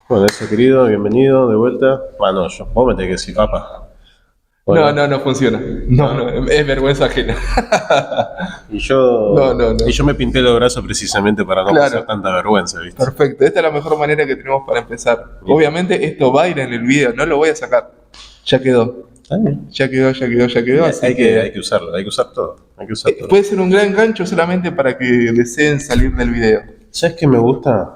Bueno, eso querido, bienvenido de vuelta. Bueno, vos me tenés que decir, papá. No, Hola. no, no funciona. No, ¿No? no, es vergüenza ajena. Y No, yo, no, y no. yo me pinté los brazos precisamente para no pasar Claro, tanta vergüenza, ¿viste? perfecto. Esta es la mejor manera que tenemos para empezar. ¿Viste? Obviamente esto va a ir en el video, no lo voy a sacar. Ya quedó. Está bien. Ya quedó, ya quedó, ya quedó. Y Así hay que que usarlo, hay que usar todo. Hay que usar todo. puede ser un gran gancho solamente para que deseen salir del video. ¿Sabes qué me gusta?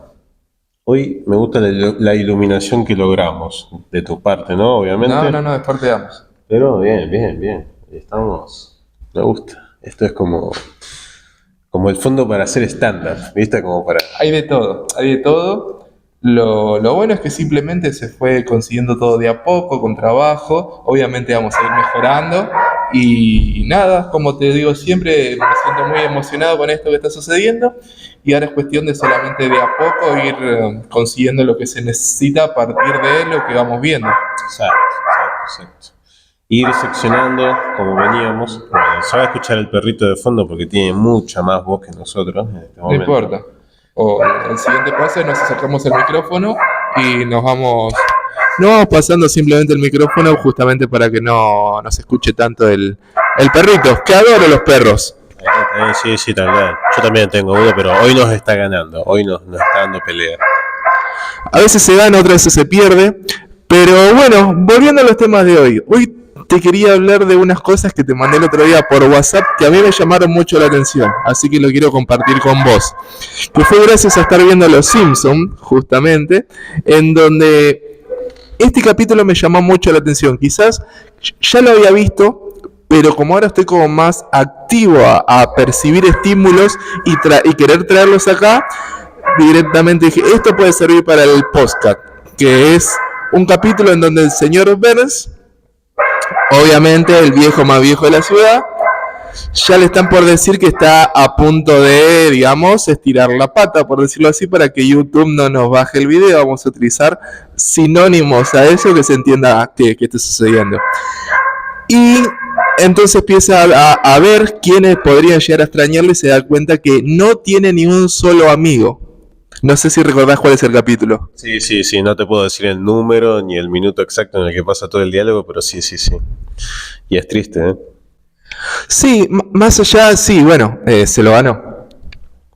Hoy me gusta la iluminación que logramos de tu parte, ¿no? No, Obviamente. no, no, es parte de ambos. Pero bien, bien, bien. Estamos. Me gusta. Esto es como el fondo para hacer estándar, ¿viste? Como para. Hay de todo, hay de todo. Lo bueno es que simplemente se fue consiguiendo todo de a poco, con trabajo. Obviamente vamos a ir mejorando. Y nada, como te digo siempre, me siento muy emocionado con esto que está sucediendo. Y ahora es cuestión de solamente de a poco ir consiguiendo lo que se necesita a partir de lo que vamos viendo. Exacto, exacto, exacto. Ir seccionando como veníamos. Bueno, se va a escuchar el perrito de fondo porque tiene mucha más voz que nosotros en este No momento. importa. O el siguiente paso es nos acercamos el micrófono y nos vamos pasando simplemente el micrófono justamente para que no se escuche tanto el perrito, que adoro los perros. Sí, sí, tal vez. Yo también tengo uno, pero hoy nos está ganando. Hoy nos está dando pelea. A veces se gana, otras veces se pierde. Pero bueno, volviendo a los temas de hoy. Hoy te quería hablar de unas cosas que te mandé el otro día por WhatsApp que a mí me llamaron mucho la atención. Así que lo quiero compartir con vos. Que fue gracias a estar viendo Los Simpsons, justamente, en donde este capítulo me llamó mucho la atención. Quizás ya lo había visto, pero como ahora estoy como más activo a percibir estímulos y querer traerlos acá, directamente dije, esto puede servir para el podcast, que es un capítulo en donde el señor Burns, obviamente el viejo más viejo de la ciudad, ya le están por decir que está a punto de, digamos, estirar la pata, por decirlo así, para que YouTube no nos baje el video. Vamos a utilizar sinónimos a eso que se entienda qué está sucediendo. Y entonces empieza a ver quiénes podrían llegar a extrañarle y se da cuenta que no tiene ni un solo amigo. No sé si recordás cuál es el capítulo. Sí, sí, sí. No te puedo decir el número ni el minuto exacto en el que pasa todo el diálogo, pero sí, sí, sí. Y es triste, ¿eh? Sí, más allá, sí, bueno, se lo ganó.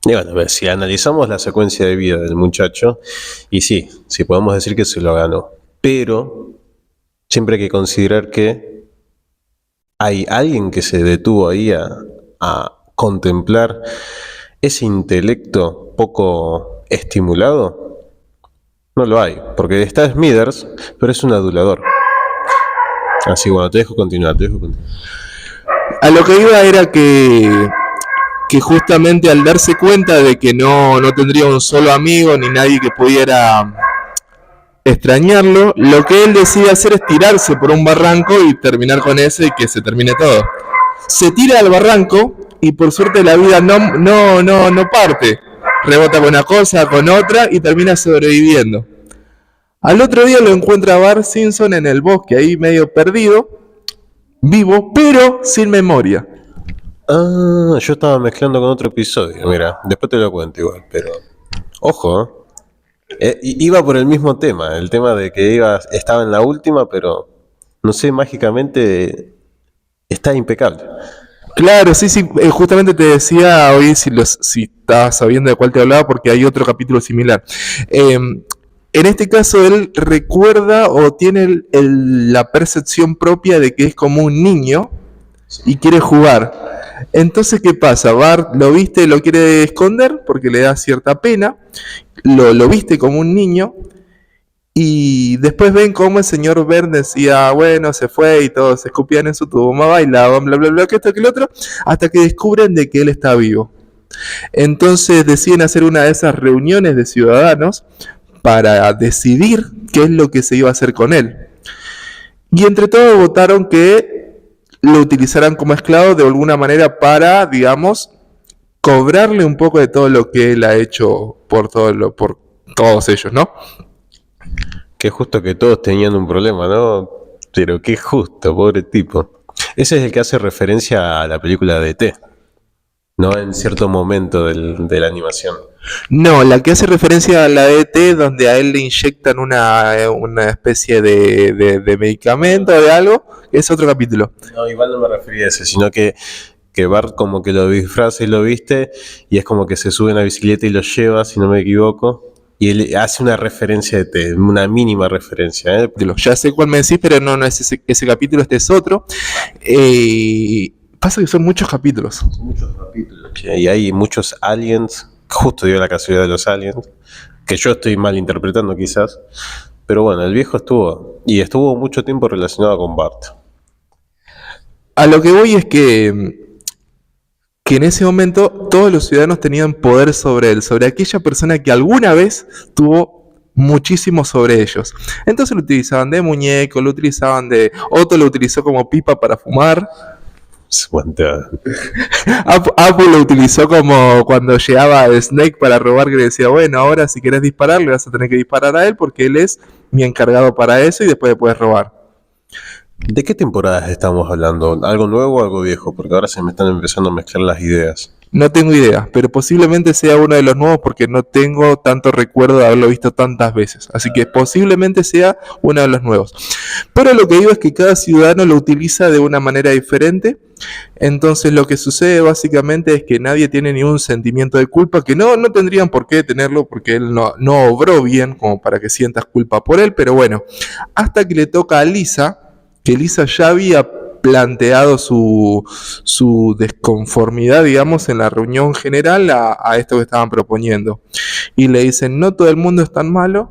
Y bueno, a ver, si analizamos la secuencia de vida del muchacho, y sí, sí podemos decir que se lo ganó. Pero siempre hay que considerar que hay alguien que se detuvo ahí a contemplar ese intelecto poco estimulado. No lo hay, porque está Smithers, pero es un adulador. Así, bueno, te dejo continuar, te dejo continuar. A lo que iba era que justamente al darse cuenta de que no tendría un solo amigo ni nadie que pudiera extrañarlo, lo que él decide hacer es tirarse por un barranco y terminar con eso y que se termine todo. Se tira al barranco y por suerte la vida no parte. Rebota con una cosa, con otra y termina sobreviviendo. Al otro día lo encuentra Bart Simpson en el bosque, ahí medio perdido, vivo, pero sin memoria. Ah, yo estaba mezclando con otro episodio, mira, después te lo cuento igual, pero ojo, iba por el mismo tema, el tema de que estaba en la última, pero no sé, mágicamente está impecable. Claro, sí, sí, justamente te decía hoy si estabas sabiendo de cuál te hablaba porque hay otro capítulo similar. En este caso él recuerda o tiene la percepción propia de que es como un niño y quiere jugar. Entonces, ¿qué pasa? Bart lo viste, lo quiere esconder porque le da cierta pena, lo viste como un niño y después ven cómo el señor Burns decía, bueno, se fue y todos se escupían en su tubo, bailaban, bla, bla, bla, que esto, que lo otro, hasta que descubren de que él está vivo. Entonces deciden hacer una de esas reuniones de ciudadanos para decidir qué es lo que se iba a hacer con él. Y entre todos votaron que lo utilizaran como esclavo de alguna manera para, digamos, cobrarle un poco de todo lo que él ha hecho por todos ellos, ¿no? Qué justo que todos tenían un problema, ¿no? Pero qué justo, pobre tipo. Ese es el que hace referencia a la película de E.T. no en cierto momento de la animación. No, la que hace referencia a la ET, donde a él le inyectan una especie de medicamento o de algo, es otro capítulo. No, igual no me refería a ese, sino que Bart como que lo disfraza y lo viste, y es como que se sube en la bicicleta y lo lleva, si no me equivoco, y él hace una referencia de T, una mínima referencia, ¿eh? Ya sé cuál me decís, pero no es ese capítulo, este es otro. Pasa que son muchos capítulos. Muchos capítulos. Y hay muchos aliens, justo dio la casualidad de los aliens, que yo estoy mal interpretando quizás, pero bueno, el viejo estuvo mucho tiempo relacionado con Bart. A lo que voy es que en ese momento todos los ciudadanos tenían poder sobre él, sobre aquella persona que alguna vez tuvo muchísimo sobre ellos. Entonces lo utilizaban de muñeco, lo utilizaban Otto lo utilizó como pipa para fumar. Apple lo utilizó como cuando llegaba Snake para robar, que le decía, bueno, ahora si querés disparar, le vas a tener que disparar a él porque él es mi encargado para eso y después le puedes robar. ¿De qué temporadas estamos hablando? ¿Algo nuevo o algo viejo? Porque ahora se me están empezando a mezclar las ideas. No tengo idea, pero posiblemente sea uno de los nuevos porque no tengo tanto recuerdo de haberlo visto tantas veces. Así que posiblemente sea uno de los nuevos. Pero lo que digo es que cada ciudadano lo utiliza de una manera diferente. Entonces lo que sucede básicamente es que nadie tiene ni un sentimiento de culpa, que no tendrían por qué tenerlo porque él no obró bien como para que sientas culpa por él. Pero bueno, hasta que le toca a Lisa, que Lisa ya había planteado su desconformidad, digamos, en la reunión general a esto que estaban proponiendo. Y le dicen, no todo el mundo es tan malo,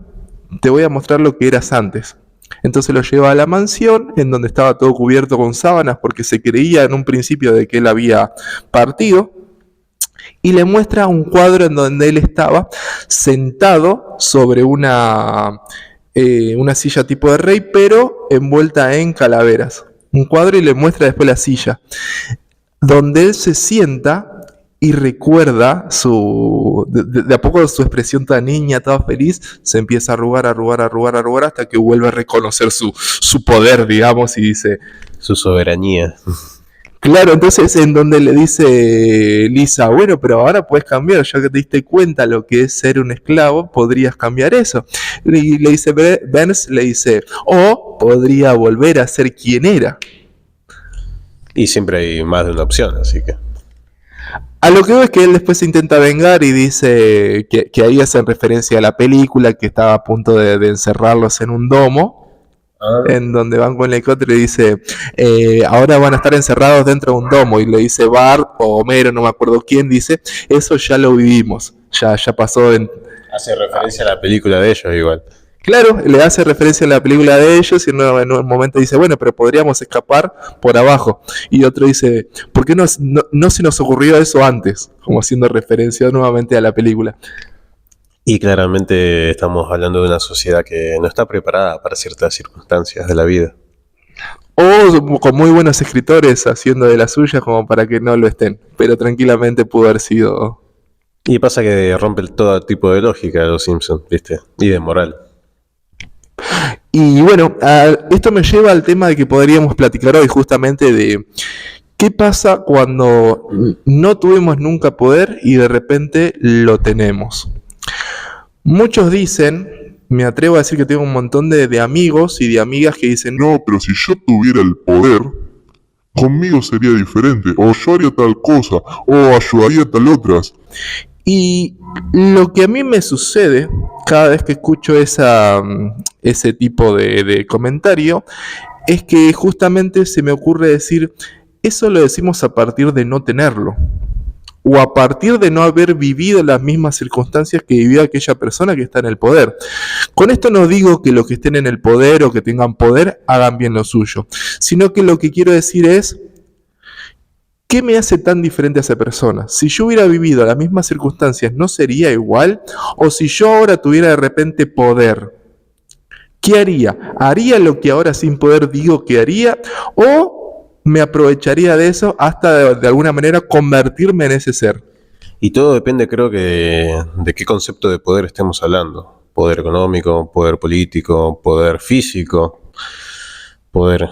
te voy a mostrar lo que eras antes. Entonces lo lleva a la mansión, en donde estaba todo cubierto con sábanas, porque se creía en un principio de que él había partido, y le muestra un cuadro en donde él estaba sentado sobre una silla tipo de rey, pero envuelta en calaveras. Un cuadro y le muestra después la silla, donde él se sienta y recuerda de a poco su expresión tan niña, toda feliz, se empieza a arrugar, hasta que vuelve a reconocer su poder, digamos, y dice... Su soberanía. Claro, entonces en donde le dice Lisa, bueno, pero ahora puedes cambiar, ya que te diste cuenta lo que es ser un esclavo, podrías cambiar eso. Y le dice Burns, le dice, o podría volver a ser quien era. Y siempre hay más de una opción, así que... A lo que veo es que él después se intenta vengar y dice que ahí hacen referencia a la película, que estaba a punto de encerrarlos en un domo. En donde van con el helicóptero y dice, ahora van a estar encerrados dentro de un domo, y le dice Bart o Homero, no me acuerdo quién, dice, eso ya lo vivimos, ya pasó. Hace referencia a la película de ellos igual. Claro, le hace referencia a la película de ellos y en un momento dice, bueno, pero podríamos escapar por abajo. Y otro dice, ¿por qué no se nos ocurrió eso antes? Como haciendo referencia nuevamente a la película. Y claramente estamos hablando de una sociedad que no está preparada para ciertas circunstancias de la vida. O con muy buenos escritores haciendo de las suyas como para que no lo estén. Pero tranquilamente pudo haber sido... Y pasa que rompe todo tipo de lógica de los Simpsons, ¿viste? Y de moral. Y bueno, esto me lleva al tema de que podríamos platicar hoy justamente de... ¿Qué pasa cuando no tuvimos nunca poder y de repente lo tenemos? Muchos dicen, me atrevo a decir que tengo un montón de amigos y de amigas que dicen, no, pero si yo tuviera el poder, conmigo sería diferente, o yo haría tal cosa, o ayudaría a tal otras. Y lo que a mí me sucede cada vez que escucho ese tipo de comentario es que justamente se me ocurre decir, eso lo decimos a partir de no tenerlo. O a partir de no haber vivido las mismas circunstancias que vivió aquella persona que está en el poder. Con esto no digo que los que estén en el poder o que tengan poder hagan bien lo suyo, sino que lo que quiero decir es, ¿qué me hace tan diferente a esa persona? Si yo hubiera vivido las mismas circunstancias, ¿no sería igual? O si yo ahora tuviera de repente poder, ¿qué haría? ¿Haría lo que ahora sin poder digo que haría? ¿O me aprovecharía de eso hasta de alguna manera convertirme en ese ser? Y todo depende, creo que, de qué concepto de poder estemos hablando. Poder económico, poder político, poder físico, poder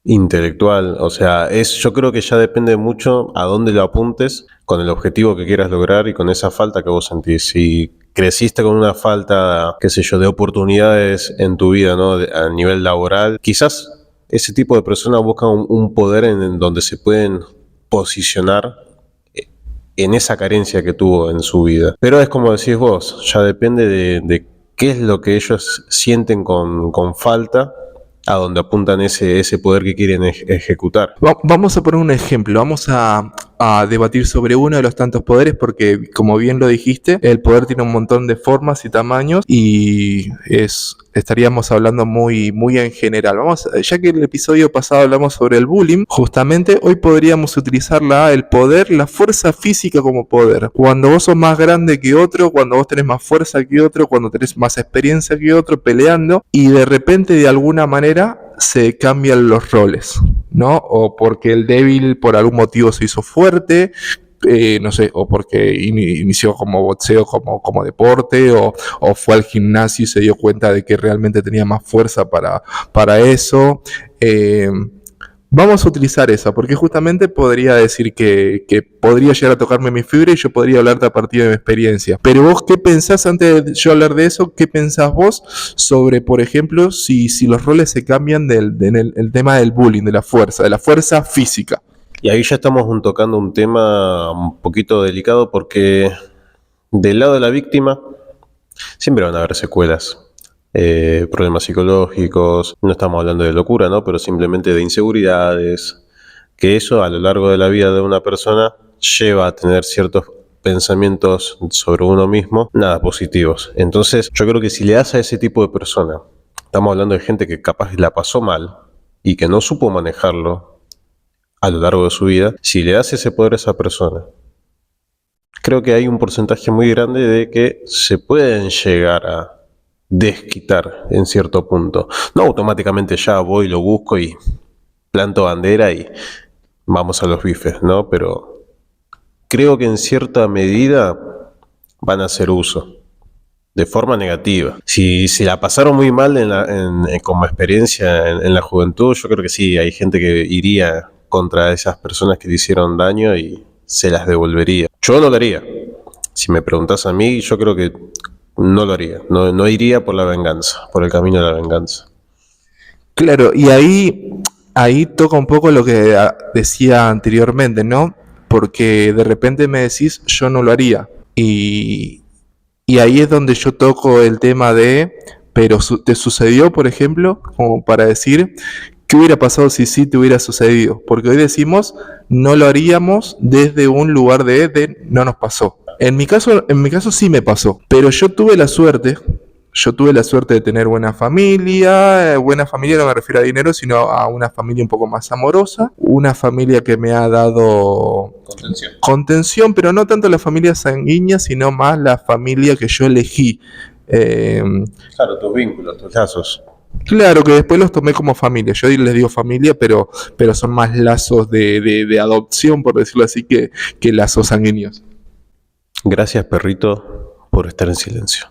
intelectual. O sea, yo creo que ya depende mucho a dónde lo apuntes, con el objetivo que quieras lograr y con esa falta que vos sentís. Si creciste con una falta, qué sé yo, de oportunidades en tu vida, ¿no? A nivel laboral, quizás ese tipo de personas buscan un poder en donde se pueden posicionar en esa carencia que tuvo en su vida. Pero es como decís vos, ya depende de qué es lo que ellos sienten con falta, a donde apuntan ese poder que quieren ejecutar. Vamos a poner un ejemplo, vamos a debatir sobre uno de los tantos poderes porque, como bien lo dijiste, el poder tiene un montón de formas y tamaños y estaríamos hablando muy en general. Ya que el episodio pasado hablamos sobre el bullying, justamente hoy podríamos utilizar el poder, la fuerza física como poder. Cuando vos sos más grande que otro, cuando vos tenés más fuerza que otro, cuando tenés más experiencia que otro peleando y de repente de alguna manera se cambian los roles, ¿no? O porque el débil por algún motivo se hizo fuerte, no sé, o porque inició como boxeo, como deporte, o fue al gimnasio y se dio cuenta de que realmente tenía más fuerza para eso. Vamos a utilizar esa, porque justamente podría decir que podría llegar a tocarme mi fibra y yo podría hablarte a partir de mi experiencia. Pero vos, ¿qué pensás antes de yo hablar de eso? ¿Qué pensás vos sobre, por ejemplo, si los roles se cambian el tema del bullying, de la fuerza física? Y ahí ya estamos tocando un tema un poquito delicado porque del lado de la víctima siempre van a haber secuelas. Problemas psicológicos, no estamos hablando de locura, ¿no? Pero simplemente de inseguridades, que eso a lo largo de la vida de una persona lleva a tener ciertos pensamientos sobre uno mismo, nada positivos. Entonces yo creo que si le das a ese tipo de persona, estamos hablando de gente que capaz la pasó mal y que no supo manejarlo a lo largo de su vida, si le das ese poder a esa persona, creo que hay un porcentaje muy grande de que se pueden llegar a desquitar en cierto punto. No automáticamente ya voy, lo busco y planto bandera y vamos a los bifes, ¿no? Pero creo que en cierta medida van a hacer uso de forma negativa. Si la pasaron muy mal como experiencia en la juventud, yo creo que sí, hay gente que iría contra esas personas que le hicieron daño y se las devolvería. Yo no lo haría. Si me preguntás a mí, yo creo que no lo haría, no iría por la venganza, por el camino de la venganza. Claro, y ahí toca un poco lo que decía anteriormente, ¿no? Porque de repente me decís, yo no lo haría. Y ahí es donde yo toco el tema pero ¿te sucedió, por ejemplo? Como para decir, ¿qué hubiera pasado si sí te hubiera sucedido? Porque hoy decimos, no lo haríamos desde un lugar de no nos pasó. En mi caso sí me pasó, pero yo tuve la suerte de tener buena familia no me refiero a dinero, sino a una familia un poco más amorosa, una familia que me ha dado contención, pero no tanto la familia sanguínea, sino más la familia que yo elegí. Claro, tus vínculos, tus lazos. Claro, que después los tomé como familia. Yo les digo familia, pero son más lazos de adopción, por decirlo así, que lazos sanguíneos. Gracias, perrito, por estar en silencio.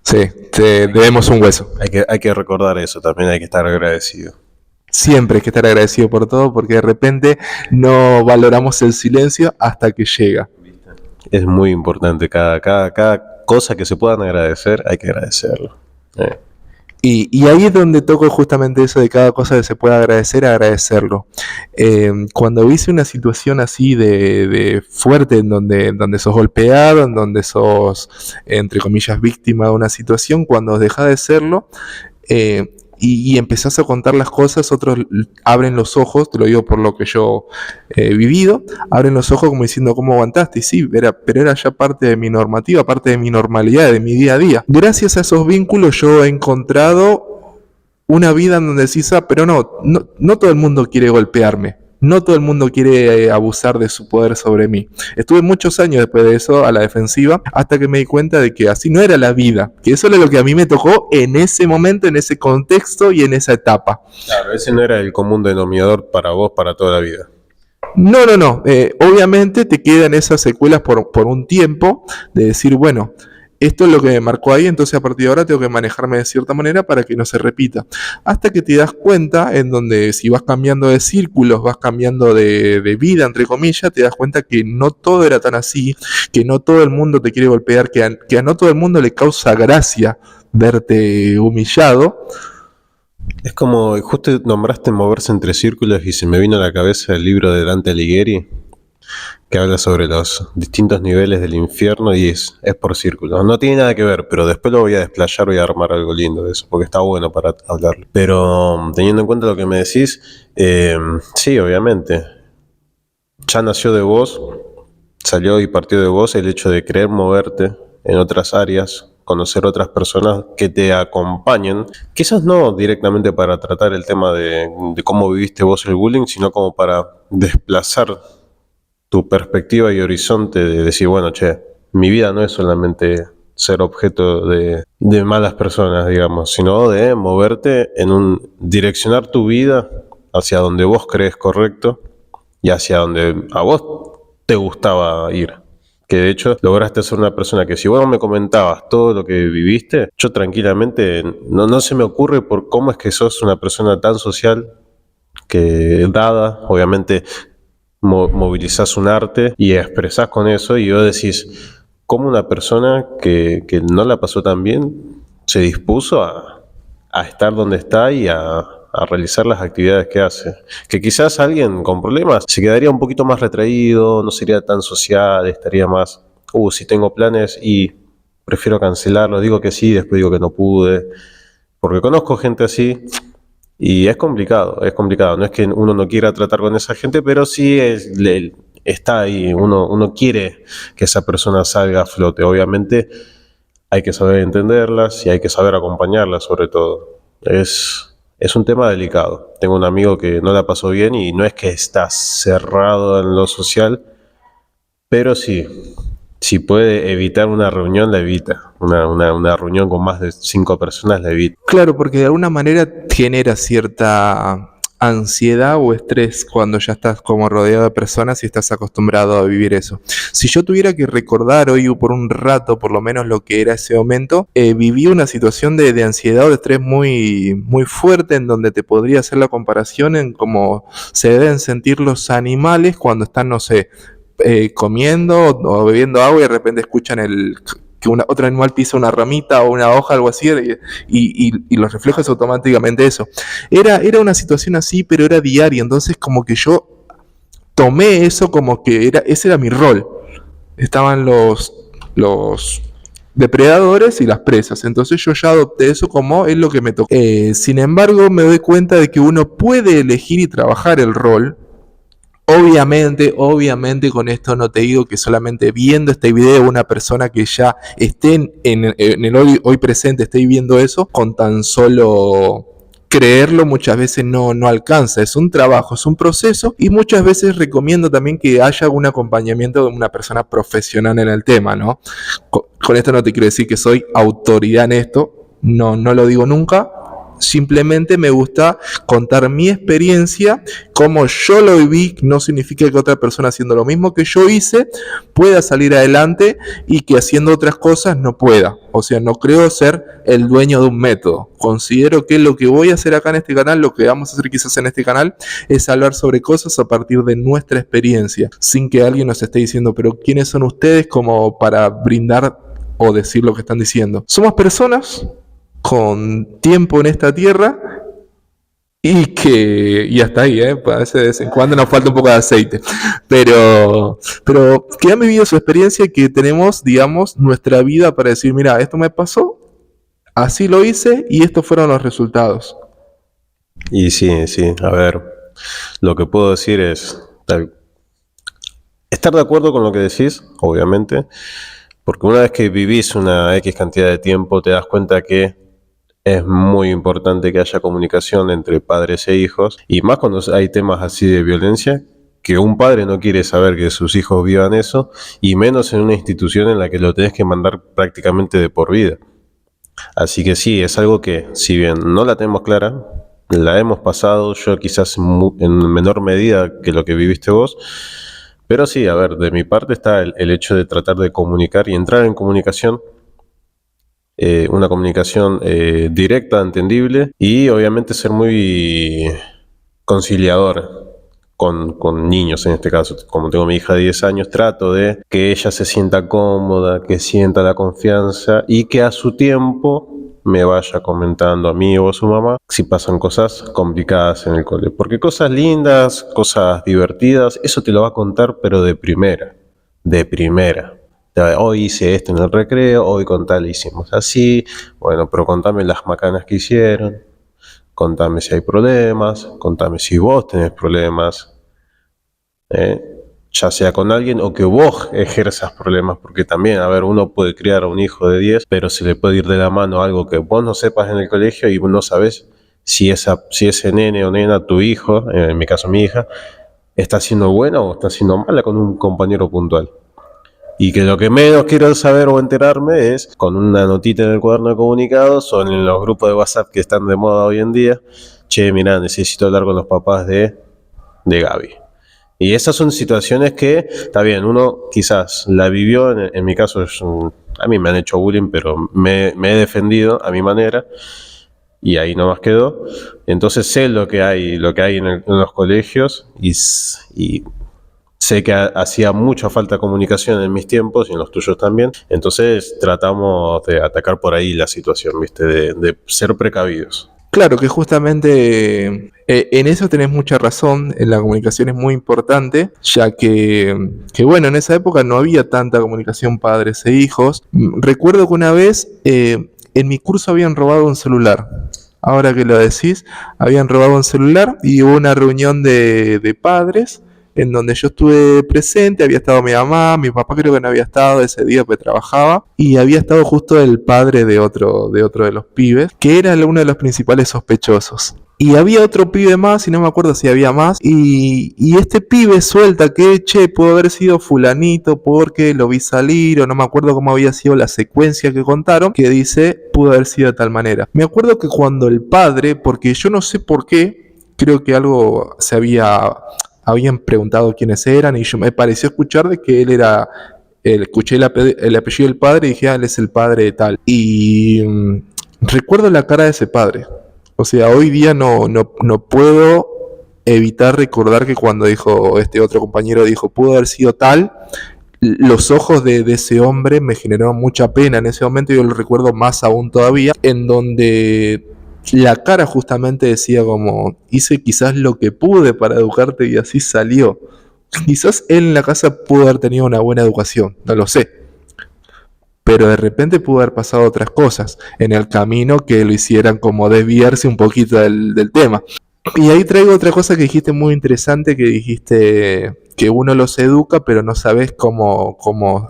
Sí, te debemos un hueso. Hay que recordar eso, también hay que estar agradecido. Siempre hay que estar agradecido por todo, porque de repente no valoramos el silencio hasta que llega. Es muy importante, cada cosa que se puedan agradecer, hay que agradecerlo. Y ahí es donde toco justamente eso de cada cosa que se pueda agradecerlo. Cuando hice una situación así de fuerte, en donde sos golpeado, en donde sos, entre comillas, víctima de una situación, cuando dejas de serlo, y empezás a contar las cosas, otros abren los ojos, te lo digo por lo que yo he vivido, abren los ojos como diciendo, ¿cómo aguantaste? Y sí, pero era ya parte de mi normativa, parte de mi normalidad, de mi día a día. Gracias a esos vínculos yo he encontrado una vida en donde decís, pero no todo el mundo quiere golpearme. No todo el mundo quiere abusar de su poder sobre mí. Estuve muchos años después de eso a la defensiva, hasta que me di cuenta de que así no era la vida, que eso era lo que a mí me tocó en ese momento, en ese contexto y en esa etapa. Claro, ese no era el común denominador para vos para toda la vida. No. Obviamente te quedan esas secuelas por un tiempo de decir, bueno, esto es lo que me marcó ahí, entonces a partir de ahora tengo que manejarme de cierta manera para que no se repita. Hasta que te das cuenta en donde si vas cambiando de círculos, vas cambiando de vida, entre comillas, te das cuenta que no todo era tan así, que no todo el mundo te quiere golpear, que a no todo el mundo le causa gracia verte humillado. Es como, justo nombraste moverse entre círculos y se me vino a la cabeza el libro de Dante Alighieri, que habla sobre los distintos niveles del infierno y es por círculos. No tiene nada que ver, pero después lo voy a desplayar, voy a armar algo lindo de eso, porque está bueno para hablarlo. Pero teniendo en cuenta lo que me decís, sí, obviamente, ya nació de vos, salió y partió de vos el hecho de querer moverte en otras áreas, conocer otras personas que te acompañen, quizás no directamente para tratar el tema de cómo viviste vos el bullying, sino como para desplazar tu perspectiva y horizonte de decir, bueno, che, mi vida no es solamente ser objeto de malas personas, digamos, sino de moverte direccionar tu vida hacia donde vos crees correcto y hacia donde a vos te gustaba ir. Que de hecho lograste ser una persona que si vos me comentabas todo lo que viviste, yo tranquilamente no se me ocurre por cómo es que sos una persona tan social, que dada, obviamente movilizás un arte y expresás con eso y vos decís, ¿cómo una persona que no la pasó tan bien se dispuso a estar donde está y a realizar las actividades que hace? Que quizás alguien con problemas se quedaría un poquito más retraído, no sería tan social, estaría más, si tengo planes y prefiero cancelarlos, digo que sí, después digo que no pude, porque conozco gente así y es complicado, no es que uno no quiera tratar con esa gente, pero sí está ahí, uno quiere que esa persona salga a flote, obviamente hay que saber entenderlas y hay que saber acompañarlas sobre todo, es un tema delicado. Tengo un amigo que no la pasó bien y no es que está cerrado en lo social, pero sí, si puede evitar una reunión, la evita. Una reunión con más de 5 personas la evita. Claro, porque de alguna manera genera cierta ansiedad o estrés cuando ya estás como rodeado de personas y estás acostumbrado a vivir eso. Si yo tuviera que recordar hoy por un rato, por lo menos lo que era ese momento, viví una situación de ansiedad o de estrés muy, muy fuerte en donde te podría hacer la comparación en cómo se deben sentir los animales cuando están, no sé, comiendo o bebiendo agua y de repente escuchan que otro animal pisa una ramita o una hoja, algo así, y los reflejas automáticamente eso. Era una situación así, pero era diaria, entonces como que yo tomé eso como que ese era mi rol. Estaban los depredadores y las presas, entonces yo ya adopté eso como es lo que me tocó. Sin embargo, me doy cuenta de que uno puede elegir y trabajar el rol. Obviamente con esto no te digo que solamente viendo este video una persona que ya esté en el hoy presente esté viviendo eso, con tan solo creerlo muchas veces no alcanza, es un trabajo, es un proceso y muchas veces recomiendo también que haya un acompañamiento de una persona profesional en el tema, ¿no? Con esto no te quiero decir que soy autoridad en esto, no lo digo nunca. Simplemente me gusta contar mi experiencia, cómo yo lo viví, no significa que otra persona haciendo lo mismo que yo hice pueda salir adelante y que haciendo otras cosas no pueda. O sea, no creo ser el dueño de un método. Considero que lo que voy a hacer acá en este canal, lo que vamos a hacer quizás en este canal, es hablar sobre cosas a partir de nuestra experiencia, sin que alguien nos esté diciendo, pero ¿quiénes son ustedes como para brindar o decir lo que están diciendo? Somos personas con tiempo en esta tierra y hasta ahí, parece de vez en cuando nos falta un poco de aceite, pero que han vivido su experiencia y que tenemos, digamos, nuestra vida para decir, mira, esto me pasó, así lo hice y estos fueron los resultados. Y sí, a ver, lo que puedo decir es estar de acuerdo con lo que decís, obviamente, porque una vez que vivís una X cantidad de tiempo te das cuenta que es muy importante que haya comunicación entre padres e hijos, y más cuando hay temas así de violencia, que un padre no quiere saber que sus hijos vivan eso, y menos en una institución en la que lo tenés que mandar prácticamente de por vida. Así que sí, es algo que, si bien no la tenemos clara, la hemos pasado, yo quizás en menor medida que lo que viviste vos, pero sí, a ver, de mi parte está el hecho de tratar de comunicar y entrar en comunicación una comunicación directa, entendible y obviamente ser muy conciliador con niños en este caso. Como tengo mi hija de 10 años, trato de que ella se sienta cómoda, que sienta la confianza y que a su tiempo me vaya comentando a mí o a su mamá si pasan cosas complicadas en el cole. Porque cosas lindas, cosas divertidas, eso te lo va a contar, pero de primera. De primera. Hoy hice esto en el recreo, hoy con tal hicimos así. Bueno, pero contame las macanas que hicieron. Contame si hay problemas, contame si vos tenés problemas, ya sea con alguien o que vos ejerzas problemas, porque también, a ver, uno puede criar a un hijo de 10, pero se le puede ir de la mano algo que vos no sepas en el colegio y vos no sabés si ese nene o nena, tu hijo, en mi caso mi hija, está siendo buena o está siendo mala con un compañero puntual. Y que lo que menos quiero saber o enterarme es con una notita en el cuaderno de comunicados o en los grupos de WhatsApp que están de moda hoy en día. Che, mirá, necesito hablar con los papás de Gaby. Y esas son situaciones que, está bien, uno quizás la vivió, en mi caso, a mí me han hecho bullying, pero me he defendido a mi manera y ahí nomás quedó. Entonces sé lo que hay en los colegios y sé que hacía mucha falta comunicación en mis tiempos y en los tuyos también. Entonces tratamos de atacar por ahí la situación, ¿viste? De ser precavidos. Claro que justamente en eso tenés mucha razón, la comunicación es muy importante, ya que bueno, en esa época no había tanta comunicación padres e hijos. Recuerdo que una vez en mi curso habían robado un celular. Ahora que lo decís, habían robado un celular y hubo una reunión de padres en donde yo estuve presente, había estado mi mamá, mi papá creo que no había estado ese día porque trabajaba, y había estado justo el padre de otro de los pibes, que era uno de los principales sospechosos. Y había otro pibe más, y no me acuerdo si había más, y este pibe suelta que, che, pudo haber sido fulanito porque lo vi salir, o no me acuerdo cómo había sido la secuencia que contaron, que dice, pudo haber sido de tal manera. Me acuerdo que cuando el padre, porque yo no sé por qué, creo que algo habían preguntado quiénes eran, y yo me pareció escuchar de que él era, escuché el apellido del padre y dije, él es el padre de tal. Y recuerdo la cara de ese padre. O sea, hoy día no puedo evitar recordar que cuando dijo, este otro compañero dijo, pudo haber sido tal, los ojos de ese hombre me generaron mucha pena en ese momento, yo lo recuerdo más aún todavía, en donde la cara justamente decía como, hice quizás lo que pude para educarte y así salió. Quizás él en la casa pudo haber tenido una buena educación, no lo sé. Pero de repente pudo haber pasado otras cosas en el camino que lo hicieran como desviarse un poquito del tema. Y ahí traigo otra cosa que dijiste muy interesante, que dijiste que uno los educa, pero no sabes cómo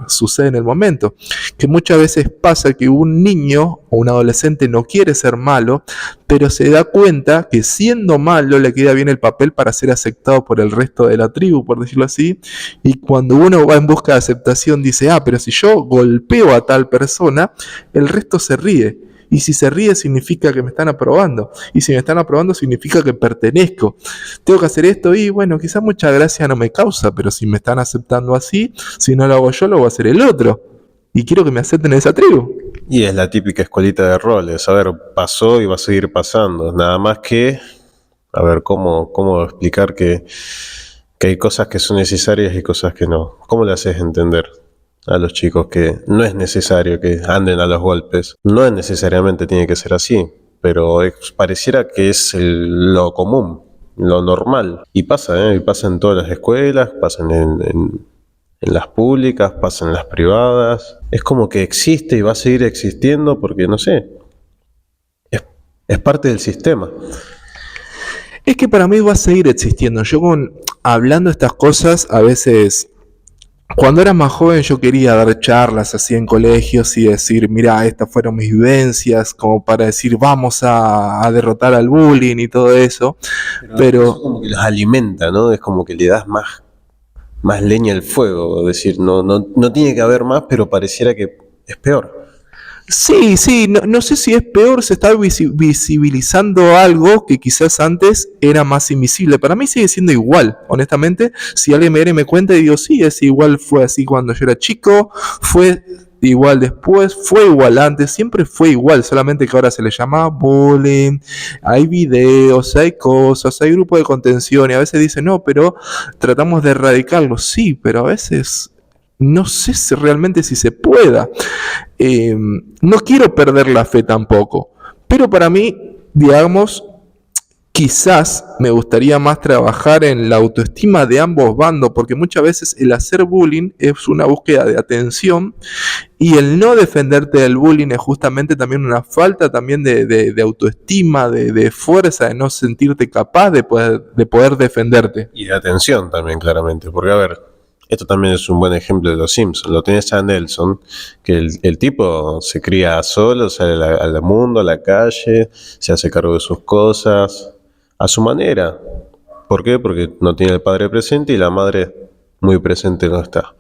sucede en el momento. Que muchas veces pasa que un niño o un adolescente no quiere ser malo, pero se da cuenta que siendo malo le queda bien el papel para ser aceptado por el resto de la tribu, por decirlo así. Y cuando uno va en busca de aceptación dice, pero si yo golpeo a tal persona, el resto se ríe. Y si se ríe significa que me están aprobando. Y si me están aprobando significa que pertenezco. Tengo que hacer esto y bueno, quizás mucha gracia no me causa, pero si me están aceptando así, si no lo hago yo, lo va a hacer el otro. Y quiero que me acepten en esa tribu. Y es la típica escuelita de roles. A ver, pasó y va a seguir pasando. Nada más que, a ver, cómo explicar que hay cosas que son necesarias y cosas que no. ¿Cómo le haces entender a los chicos que no es necesario que anden a los golpes? No es necesariamente tiene que ser así, pero pareciera que es lo común, lo normal. Y pasa en todas las escuelas, pasa en las públicas, pasa en las privadas. Es como que existe y va a seguir existiendo porque, no sé, es parte del sistema. Es que para mí va a seguir existiendo. Yo hablando estas cosas, a veces, cuando era más joven yo quería dar charlas así en colegios y decir, mira, estas fueron mis vivencias, como para decir, vamos a derrotar al bullying y todo eso. Pero eso como que los alimenta, ¿no? Es como que le das más leña al fuego. Es decir, no tiene que haber más, pero pareciera que es peor. Sí, no sé si es peor, se está visibilizando algo que quizás antes era más invisible. Para mí sigue siendo igual, honestamente. Si alguien me cuenta y digo, sí, es igual, fue así cuando yo era chico, fue igual después, fue igual antes, siempre fue igual, solamente que ahora se le llama bullying, hay videos, hay cosas, hay grupos de contención y a veces dicen, no, pero tratamos de erradicarlo, sí, pero a veces no sé si realmente si se pueda. No quiero perder la fe tampoco, pero para mí, digamos, quizás me gustaría más trabajar en la autoestima de ambos bandos, porque muchas veces el hacer bullying es una búsqueda de atención y el no defenderte del bullying es justamente también una falta también de autoestima, de fuerza, de no sentirte capaz de poder defenderte. Y de atención también, claramente, porque a ver, esto también es un buen ejemplo de los Simpsons. Lo tenés a Nelson, que el tipo se cría solo, sale al mundo, a la calle, se hace cargo de sus cosas, a su manera. ¿Por qué? Porque no tiene el padre presente y la madre muy presente no está.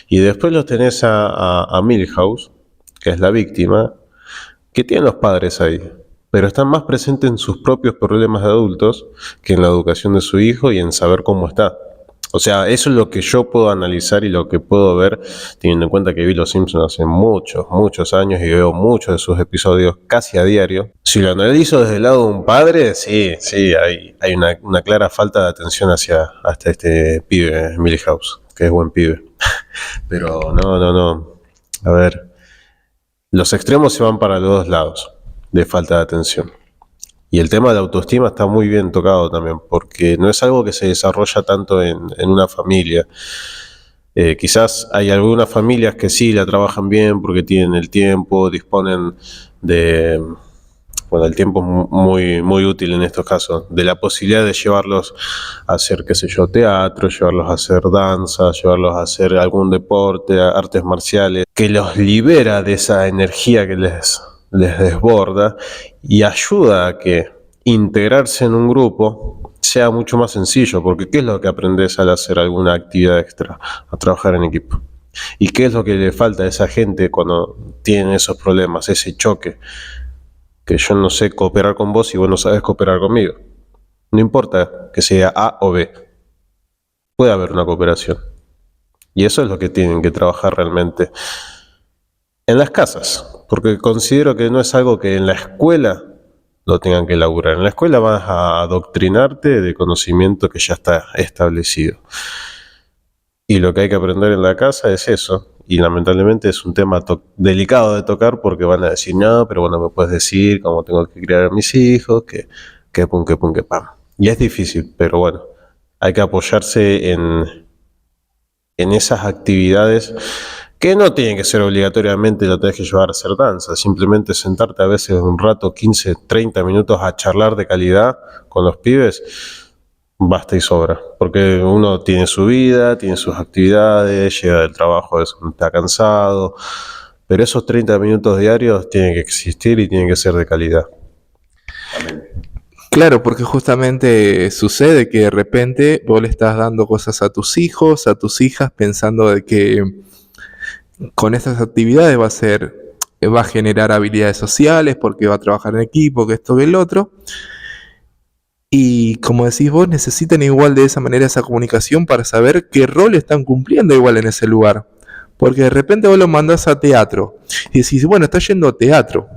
Y después los tenés a Milhouse, que es la víctima, que tiene los padres ahí, pero están más presentes en sus propios problemas de adultos que en la educación de su hijo y en saber cómo está. O sea, eso es lo que yo puedo analizar y lo que puedo ver, teniendo en cuenta que vi Los Simpsons hace muchos años y veo muchos de sus episodios casi a diario. Si lo analizo desde el lado de un padre, sí, hay una clara falta de atención hasta este pibe, Milhouse, que es buen pibe. Pero no. A ver, los extremos se van para los dos lados de falta de atención. Y el tema de la autoestima está muy bien tocado también, porque no es algo que se desarrolla tanto en una familia. Quizás hay algunas familias que sí la trabajan bien porque tienen el tiempo, disponen de... Bueno, el tiempo es muy útil en estos casos, de la posibilidad de llevarlos a hacer, qué sé yo, teatro, llevarlos a hacer danza, llevarlos a hacer algún deporte, artes marciales, que los libera de esa energía que les desborda y ayuda a que integrarse en un grupo sea mucho más sencillo, porque ¿qué es lo que aprendes al hacer alguna actividad extra? A trabajar en equipo. ¿Y qué es lo que le falta a esa gente cuando tienen esos problemas, ese choque? Que yo no sé cooperar con vos y vos no sabes cooperar conmigo. No importa que sea A o B, puede haber una cooperación. Y eso es lo que tienen que trabajar realmente en las casas, porque considero que no es algo que en la escuela lo tengan que elaborar. En la escuela vas a adoctrinarte de conocimiento que ya está establecido. Y lo que hay que aprender en la casa es eso. Y lamentablemente es un tema delicado de tocar porque van a decir, no, pero bueno, me puedes decir cómo tengo que criar a mis hijos, que pum, que pum, que pam. Y es difícil, pero bueno, hay que apoyarse en esas actividades que no tienen que ser obligatoriamente, lo tenés que llevar a hacer danza, simplemente sentarte a veces un rato, 15, 30 minutos a charlar de calidad con los pibes, basta y sobra, porque uno tiene su vida, tiene sus actividades, llega del trabajo, está cansado, pero esos 30 minutos diarios tienen que existir y tienen que ser de calidad. Claro, porque justamente sucede que de repente vos le estás dando cosas a tus hijos, a tus hijas, pensando de que con estas actividades va a generar habilidades sociales, porque va a trabajar en equipo, que esto, que el otro. Y como decís vos, necesitan igual de esa manera esa comunicación para saber qué rol están cumpliendo igual en ese lugar. Porque de repente vos lo mandás a teatro y decís, bueno, está yendo a teatro,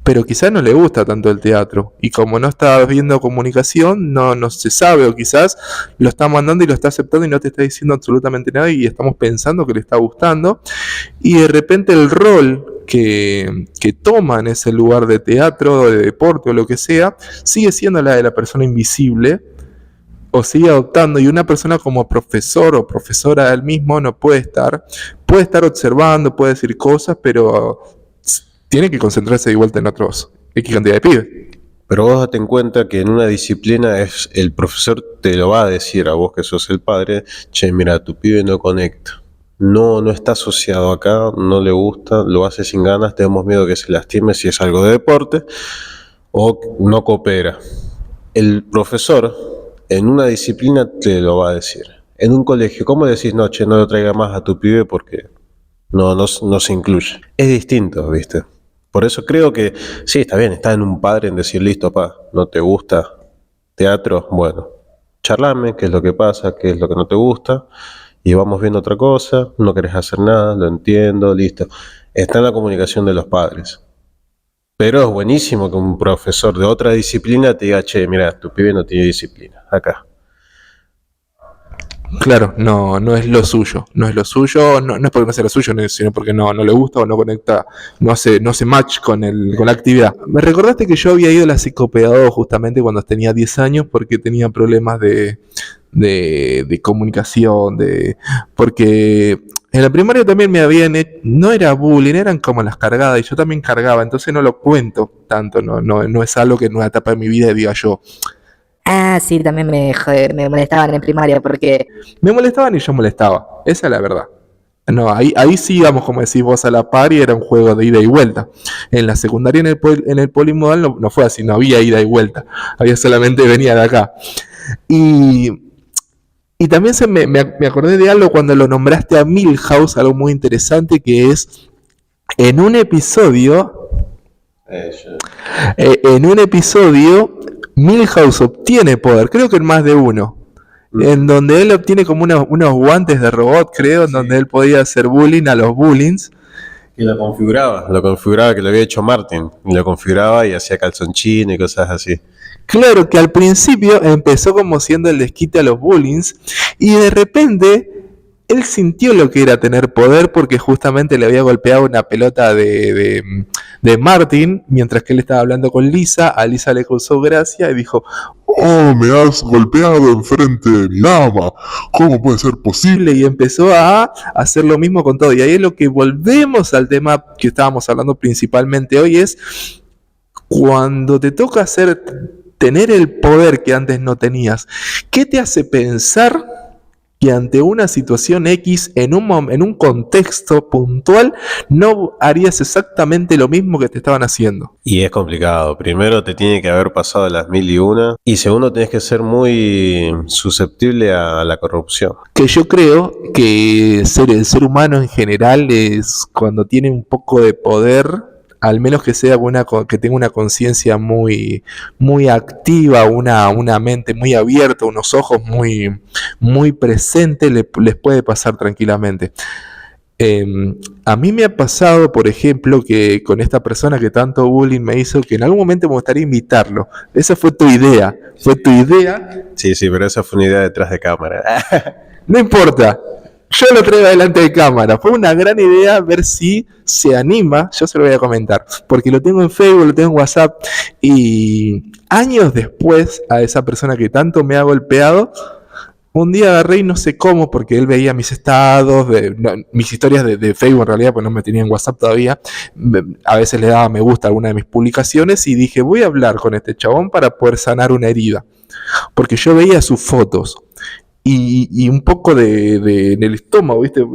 pero quizás no le gusta tanto el teatro. Y como no está viendo comunicación, no se sabe, o quizás lo está mandando y lo está aceptando y no te está diciendo absolutamente nada y estamos pensando que le está gustando. Y de repente el rol que toma en ese lugar de teatro, de deporte o lo que sea, sigue siendo la de la persona invisible, o sigue adoptando, y una persona como profesor o profesora del mismo no puede estar observando, puede decir cosas, pero tiene que concentrarse de vuelta en otros X cantidad de pibes. Pero vos date en cuenta que en una disciplina el profesor te lo va a decir a vos que sos el padre, che, mira, tu pibe no conecta. No está asociado acá, no le gusta, lo hace sin ganas, tenemos miedo que se lastime si es algo de deporte o no coopera. El profesor en una disciplina te lo va a decir. En un colegio, ¿cómo decís, no, che, no lo traiga más a tu pibe porque no se incluye? Es distinto, ¿viste? Por eso creo que sí, está bien, está en un padre en decir, listo, pa, ¿no te gusta teatro? Bueno, charlame, qué es lo que pasa, qué es lo que no te gusta. y vamos viendo otra cosa, no querés hacer nada, lo entiendo, listo. Está en la comunicación de los padres. Pero es buenísimo que un profesor de otra disciplina te diga, che, mira, tu pibe no tiene disciplina, acá. Claro, no es lo suyo, no es lo suyo, no es porque no sea lo suyo, sino porque no le gusta o no conecta, no hace match con la actividad. Me recordaste que yo había ido a la psicopedagoga justamente cuando tenía 10 años porque tenía problemas de comunicación, porque en la primaria también me habían hecho, no era bullying, eran como las cargadas y yo también cargaba, entonces no lo cuento tanto, no es algo que en una etapa de mi vida diga yo. Ah, sí, también me molestaban en primaria porque... Me molestaban y yo molestaba, esa es la verdad. No, ahí sí íbamos, como decís vos, a la par y era un juego de ida y vuelta. En la secundaria, en el polimodal, no fue así, no había ida y vuelta. Había solamente venía de acá. Y también me acordé de algo cuando lo nombraste a Milhouse, algo muy interesante que es en un episodio, Milhouse obtiene poder, creo que en más de uno, en donde él obtiene como unos guantes de robot, creo, en donde él podía hacer bullying a los bullings. Y lo configuraba que lo había hecho Martin, y lo configuraba y hacía calzonchín y cosas así. Claro que al principio empezó como siendo el desquite a los bullings y de repente él sintió lo que era tener poder porque justamente le había golpeado una pelota de Martin mientras que él estaba hablando con Lisa. A Lisa le causó gracia y dijo: ¡Oh, me has golpeado enfrente de mi dama! ¿Cómo puede ser posible? y empezó a hacer lo mismo con todo. Y ahí es lo que volvemos al tema que estábamos hablando principalmente hoy, es cuando te toca tener el poder que antes no tenías. ¿Qué te hace pensar que ante una situación X, en un contexto puntual, no harías exactamente lo mismo que te estaban haciendo? Y es complicado. Primero te tiene que haber pasado las 1001 y segundo tenés que ser muy susceptible a la corrupción. Que yo creo que el ser humano en general es cuando tiene un poco de poder, al menos que sea que tenga una conciencia muy, muy activa, una mente muy abierta, unos ojos muy, muy presentes, les puede pasar tranquilamente. A mí me ha pasado, por ejemplo, que con esta persona que tanto bullying me hizo, que en algún momento me gustaría invitarlo. Esa fue tu idea. Sí, pero esa fue una idea detrás de cámara. No importa. Yo lo traigo delante de cámara. Fue una gran idea ver si se anima. Yo se lo voy a comentar. Porque lo tengo en Facebook, lo tengo en WhatsApp. Y años después, a esa persona que tanto me ha golpeado, un día agarré y no sé cómo, porque él veía mis estados, mis historias de Facebook en realidad, pues no me tenía en WhatsApp todavía. A veces le daba me gusta a alguna de mis publicaciones y dije, voy a hablar con este chabón para poder sanar una herida. Porque yo veía sus fotos. Y un poco en el estómago, ¿viste?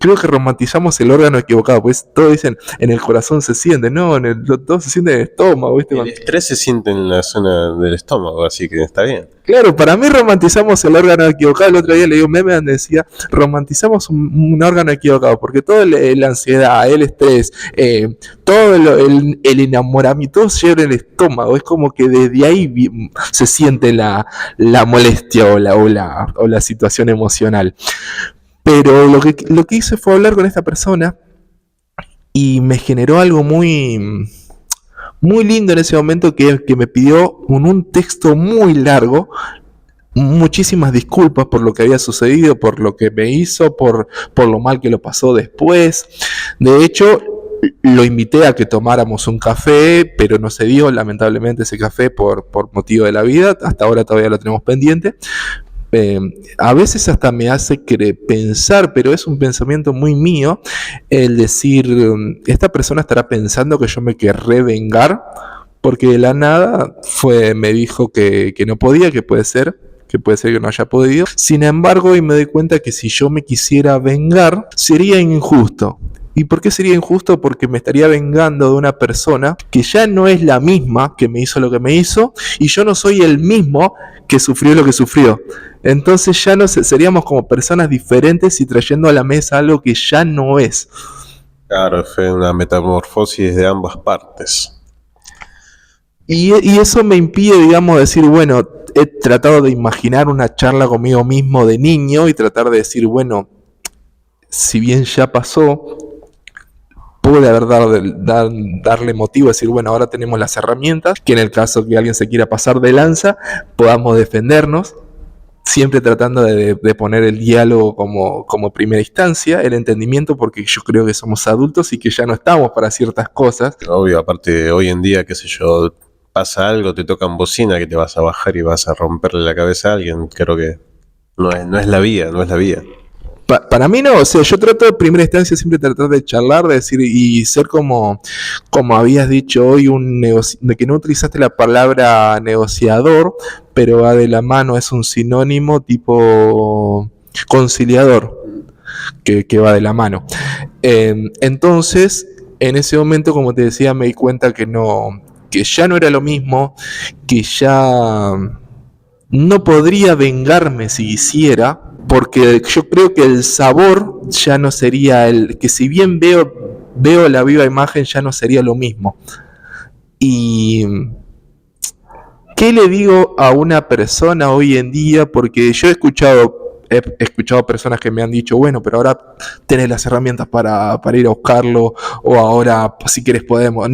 Creo que romantizamos el órgano equivocado, pues todos dicen en el corazón se siente, no, todo se siente en el estómago, ¿viste? El estrés se siente en la zona del estómago, así que está bien. Claro, para mí romantizamos el órgano equivocado. El otro día leí un meme donde decía, romantizamos un órgano equivocado, porque toda la ansiedad, el estrés, todo el enamoramiento, todo se lleva en el estómago. Es como que desde ahí se siente la molestia o la situación emocional. Pero lo que hice fue hablar con esta persona y me generó algo muy lindo en ese momento que me pidió un texto muy largo, muchísimas disculpas por lo que había sucedido, por lo que me hizo, por lo mal que lo pasó después. De hecho, lo invité a que tomáramos un café, pero no se dio lamentablemente ese café por motivo de la vida. Hasta ahora todavía lo tenemos pendiente. A veces hasta me hace pensar, pero es un pensamiento muy mío, el decir, esta persona estará pensando que yo me querré vengar, porque de la nada me dijo que no podía, que puede ser que no haya podido. Sin embargo, hoy me doy cuenta que si yo me quisiera vengar, sería injusto. ¿Y por qué sería injusto? Porque me estaría vengando de una persona que ya no es la misma que me hizo lo que me hizo, y yo no soy el mismo que sufrió lo que sufrió. Entonces ya no seríamos como personas diferentes y trayendo a la mesa algo que ya no es. Claro, fue una metamorfosis de ambas partes. Y eso me impide, digamos, decir, bueno, he tratado de imaginar una charla conmigo mismo de niño y tratar de decir, bueno, si bien ya pasó, puede haber darle motivo a decir, bueno, ahora tenemos las herramientas, que en el caso que alguien se quiera pasar de lanza, podamos defendernos, siempre tratando de poner el diálogo como primera instancia, el entendimiento, porque yo creo que somos adultos y que ya no estamos para ciertas cosas. Obvio, aparte hoy en día, qué sé yo, pasa algo, te tocan bocina, que te vas a bajar y vas a romperle la cabeza a alguien. Creo que no es la vía, no es la vía. Para mí no, o sea, yo trato de primera instancia siempre tratar de charlar, de decir y ser como habías dicho hoy, de que no utilizaste la palabra negociador, pero va de la mano, es un sinónimo tipo conciliador, que va de la mano. Entonces, en ese momento, como te decía, me di cuenta que ya no era lo mismo, que ya no podría vengarme si quisiera, porque yo creo que el sabor ya no sería que si bien veo la viva imagen, ya no sería lo mismo. Y ¿qué le digo a una persona hoy en día? Porque yo he escuchado personas que me han dicho, bueno, pero ahora tenés las herramientas para ir a buscarlo, o ahora si quieres podemos.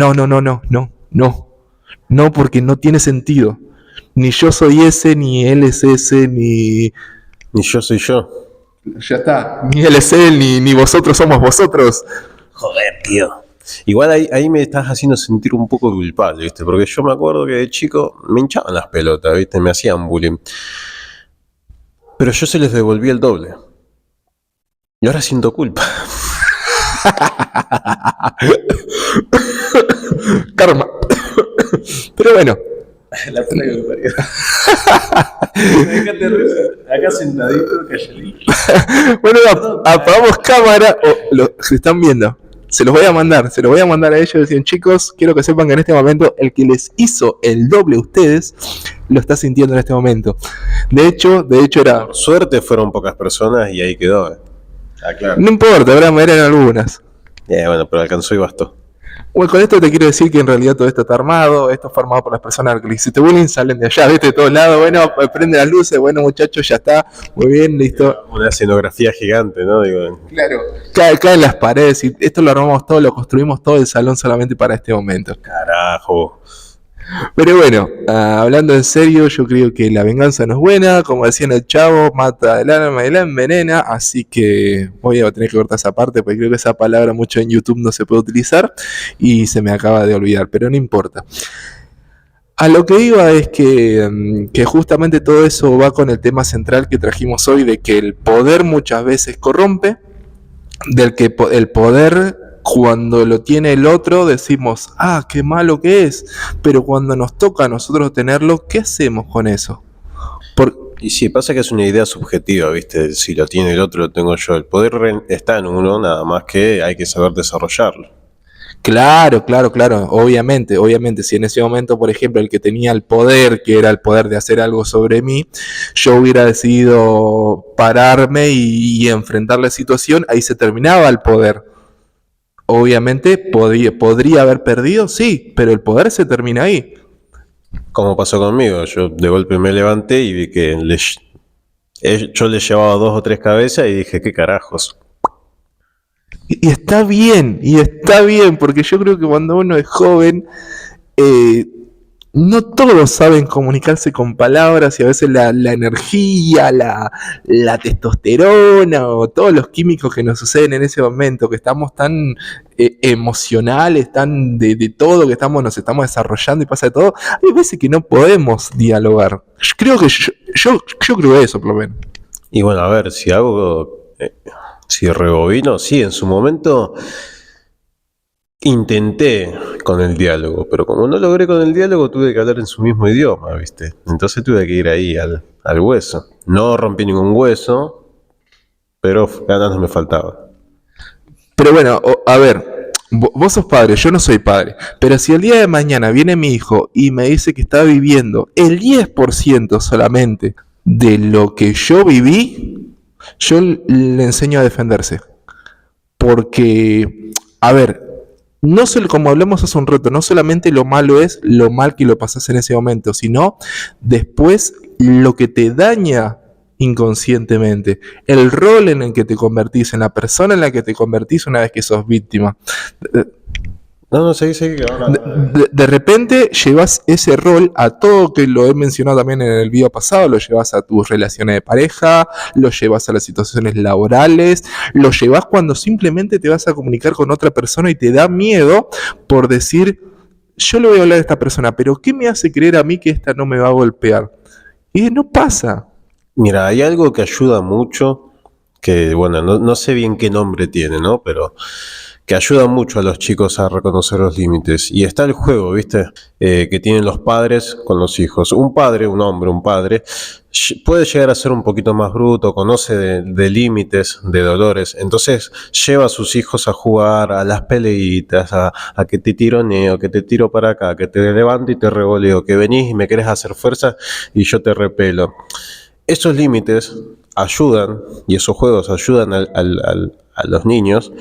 No, porque no tiene sentido. Ni yo soy ese, ni él es ese, ni yo soy yo. Ya está, ni él es él, ni vosotros somos vosotros. Joder, tío. Igual ahí me estás haciendo sentir un poco culpable, ¿viste? Porque yo me acuerdo que de chico me hinchaban las pelotas, ¿viste? Me hacían bullying. Pero yo se les devolví el doble. Y ahora siento culpa. Karma. Pero bueno. La puta que me parió. Déjate acá sentadito, calladito. Bueno, apagamos cámara. Se están viendo. Se los voy a mandar a ellos. Decían, chicos, quiero que sepan que en este momento el que les hizo el doble a ustedes lo está sintiendo en este momento. De hecho era. Por suerte fueron pocas personas y ahí quedó. Claro. No importa, ahora me eran algunas. Bueno, pero alcanzó y bastó. Bueno, con esto te quiero decir que en realidad todo esto está armado, esto fue armado por las personas que le hiciste bullying, salen de allá, viste, de todos lados, bueno, prende las luces, bueno muchachos, ya está, muy bien, listo. Una escenografía gigante, ¿no? Digo, claro, caen las paredes y esto lo armamos todo, lo construimos todo el salón solamente para este momento. Carajo. Pero bueno, hablando en serio, yo creo que la venganza no es buena, como decían el chavo, mata el alma y la envenena, así que voy a tener que cortar esa parte porque creo que esa palabra mucho en YouTube no se puede utilizar y se me acaba de olvidar, pero no importa. A lo que iba es que justamente todo eso va con el tema central que trajimos hoy, de que el poder muchas veces corrompe, del que el poder, cuando lo tiene el otro, decimos, qué malo que es, pero cuando nos toca a nosotros tenerlo, ¿qué hacemos con eso? Y sí, pasa que es una idea subjetiva, ¿viste? Si lo tiene el otro, lo tengo yo. El poder está en uno, nada más que hay que saber desarrollarlo. Claro, obviamente, si en ese momento, por ejemplo, el que tenía el poder, que era el poder de hacer algo sobre mí, yo hubiera decidido pararme y enfrentar la situación, ahí se terminaba el poder. Obviamente podría haber perdido, sí, pero el poder se termina ahí. Como pasó conmigo, yo de golpe me levanté y vi que yo le llevaba 2 o 3 cabezas y dije, ¿qué carajos? Y está bien, porque yo creo que cuando uno es joven, no todos saben comunicarse con palabras y a veces la energía, la testosterona o todos los químicos que nos suceden en ese momento, que estamos tan emocionales, tan de todo, que nos estamos desarrollando y pasa de todo, hay veces que no podemos dialogar. Yo creo eso, por lo menos. Y bueno, a ver, si rebobino, sí, en su momento intenté con el diálogo, pero como no logré con el diálogo, tuve que hablar en su mismo idioma, ¿viste? Entonces tuve que ir ahí al hueso. No rompí ningún hueso, pero ganas no me faltaban. Pero bueno, a ver, vos sos padre, yo no soy padre, pero si el día de mañana viene mi hijo y me dice que está viviendo el 10% solamente de lo que yo viví, yo le enseño a defenderse. Porque, a ver, no solo, como hablamos hace un rato, no solamente lo malo es lo mal que lo pasás en ese momento, sino después lo que te daña inconscientemente, el rol en el que te convertís, en la persona en la que te convertís una vez que sos víctima. No, seguí, que ahora. De repente llevas ese rol a todo, que lo he mencionado también en el video pasado, lo llevas a tus relaciones de pareja, lo llevas a las situaciones laborales, lo llevas cuando simplemente te vas a comunicar con otra persona y te da miedo por decir, yo le voy a hablar a esta persona, pero ¿qué me hace creer a mí que esta no me va a golpear? Y no pasa. Mira, hay algo que ayuda mucho, que bueno, no sé bien qué nombre tiene, ¿no? Pero que ayuda mucho a los chicos a reconocer los límites. Y está el juego, ¿viste? Que tienen los padres con los hijos. Un padre, un hombre, un padre, puede llegar a ser un poquito más bruto, conoce de límites, de dolores. Entonces lleva a sus hijos a jugar a las peleitas, a que te tironeo, que te tiro para acá, que te levanto y te revoleo, que venís y me querés hacer fuerza y yo te repelo. Esos límites ayudan, y esos juegos ayudan a los niños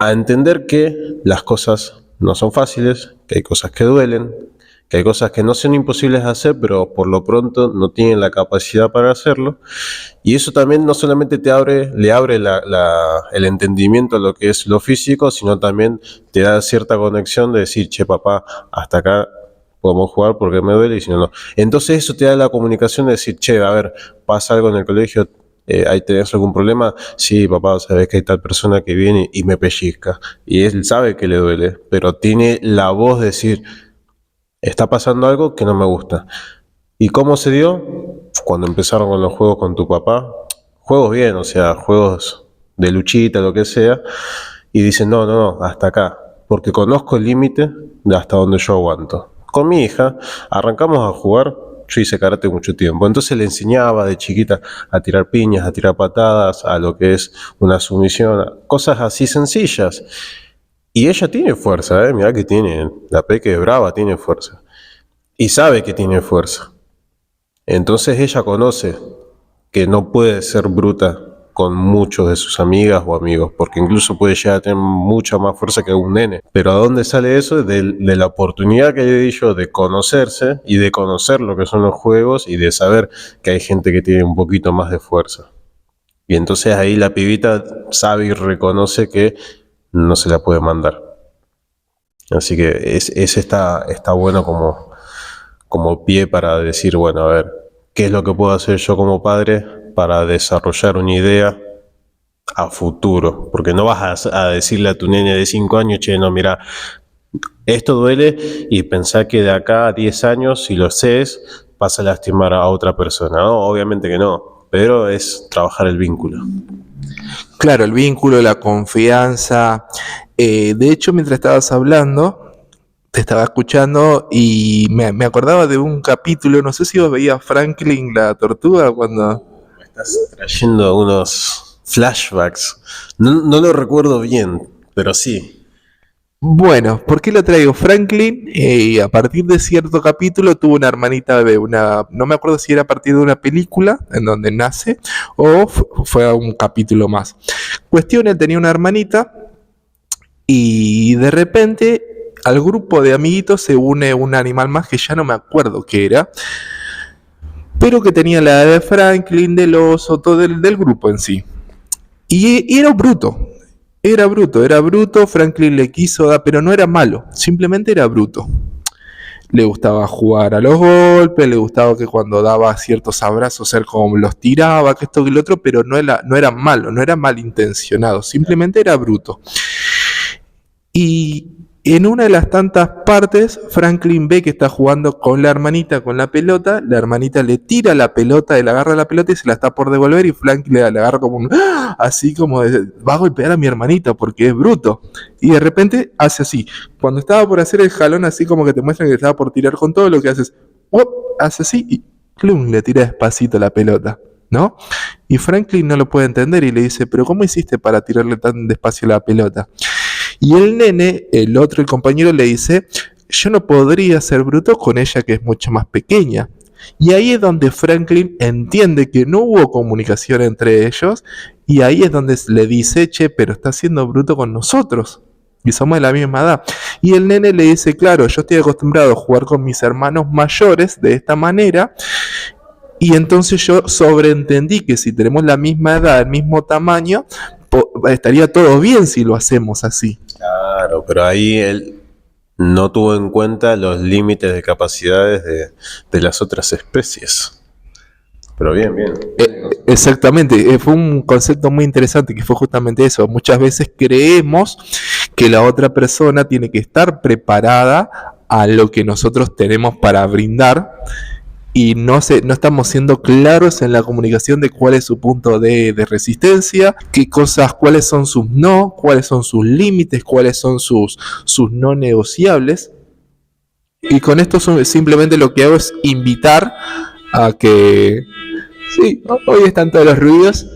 a entender que las cosas no son fáciles, que hay cosas que duelen, que hay cosas que no son imposibles de hacer, pero por lo pronto no tienen la capacidad para hacerlo. Y eso también no solamente le abre el entendimiento a lo que es lo físico, sino también te da cierta conexión de decir, che papá, hasta acá podemos jugar porque me duele y si no, no. Entonces eso te da la comunicación de decir, che, a ver, pasa algo en el colegio, ahí tenés algún problema, sí papá, sabés que hay tal persona que viene y me pellizca, y él sabe que le duele, pero tiene la voz de decir, está pasando algo que no me gusta. ¿Y cómo se dio? Cuando empezaron con los juegos con tu papá, juegos bien, o sea, juegos de luchita, lo que sea, y dicen, no, hasta acá, porque conozco el límite de hasta donde yo aguanto. Con mi hija arrancamos a jugar. Yo hice karate mucho tiempo, entonces le enseñaba de chiquita a tirar piñas, a tirar patadas, a lo que es una sumisión, cosas así sencillas. Y ella tiene fuerza, mirá que tiene, la peque brava tiene fuerza. Y sabe que tiene fuerza. Entonces ella conoce que no puede ser bruta con muchos de sus amigas o amigos, porque incluso puede llegar a tener mucha más fuerza que un nene. Pero ¿a dónde sale eso? De la oportunidad que le di yo de conocerse y de conocer lo que son los juegos y de saber que hay gente que tiene un poquito más de fuerza. Y entonces ahí la pibita sabe y reconoce que no se la puede mandar. Así que ese está bueno como pie para decir, bueno, a ver, ¿qué es lo que puedo hacer yo como padre para desarrollar una idea a futuro? Porque no vas a decirle a tu nene de 5 años, che, no, mira, esto duele, y pensá que de acá a 10 años, si lo haces, vas a lastimar a otra persona, ¿no? Obviamente que no, pero es trabajar el vínculo. Claro, el vínculo, la confianza. De hecho, mientras estabas hablando, te estaba escuchando y me acordaba de un capítulo, no sé si vos veías Franklin la tortuga cuando... Me estás trayendo unos flashbacks. No lo recuerdo bien, pero sí. Bueno, ¿por qué lo traigo? Franklin, a partir de cierto capítulo, tuvo una hermanita de una... No me acuerdo si era a partir de una película en donde nace o fue a un capítulo más. Cuestión, él tenía una hermanita y de repente al grupo de amiguitos se une un animal más que ya no me acuerdo qué era, pero que tenía la edad de Franklin, del oso, todo del grupo en sí. Y era bruto. Era bruto, Franklin le quiso dar, pero no era malo, simplemente era bruto. Le gustaba jugar a los golpes, le gustaba que cuando daba ciertos abrazos él como los tiraba, que esto que lo otro, pero no era malo, no era malintencionado, simplemente era bruto. Y en una de las tantas partes, Franklin ve que está jugando con la hermanita, con la pelota hermanita le tira la pelota, él agarra la pelota y se la está por devolver y Franklin le agarra como un... así como de, va a golpear a mi hermanita porque es bruto. Y de repente hace así, cuando estaba por hacer el jalón así como que te muestran que estaba por tirar con todo, lo que hace es, hace así y plum, le tira despacito la pelota, ¿no? Y Franklin no lo puede entender y le dice, pero ¿cómo hiciste para tirarle tan despacio la pelota? Y el nene, el compañero le dice, yo no podría ser bruto con ella que es mucho más pequeña. Y ahí es donde Franklin entiende que no hubo comunicación entre ellos y ahí es donde le dice, che, pero está siendo bruto con nosotros y somos de la misma edad. Y el nene le dice, claro, yo estoy acostumbrado a jugar con mis hermanos mayores de esta manera y entonces yo sobreentendí que si tenemos la misma edad, el mismo tamaño, estaría todo bien si lo hacemos así. Claro, pero ahí él no tuvo en cuenta los límites de capacidades de las otras especies. Pero bien, bien. Exactamente, fue un concepto muy interesante que fue justamente eso. Muchas veces creemos que la otra persona tiene que estar preparada a lo que nosotros tenemos para brindar y no estamos siendo claros en la comunicación de cuál es su punto de resistencia, cuáles son sus no, cuáles son sus límites, cuáles son sus no negociables. Y con esto simplemente lo que hago es invitar a que... Sí, hoy están todos los ruidos.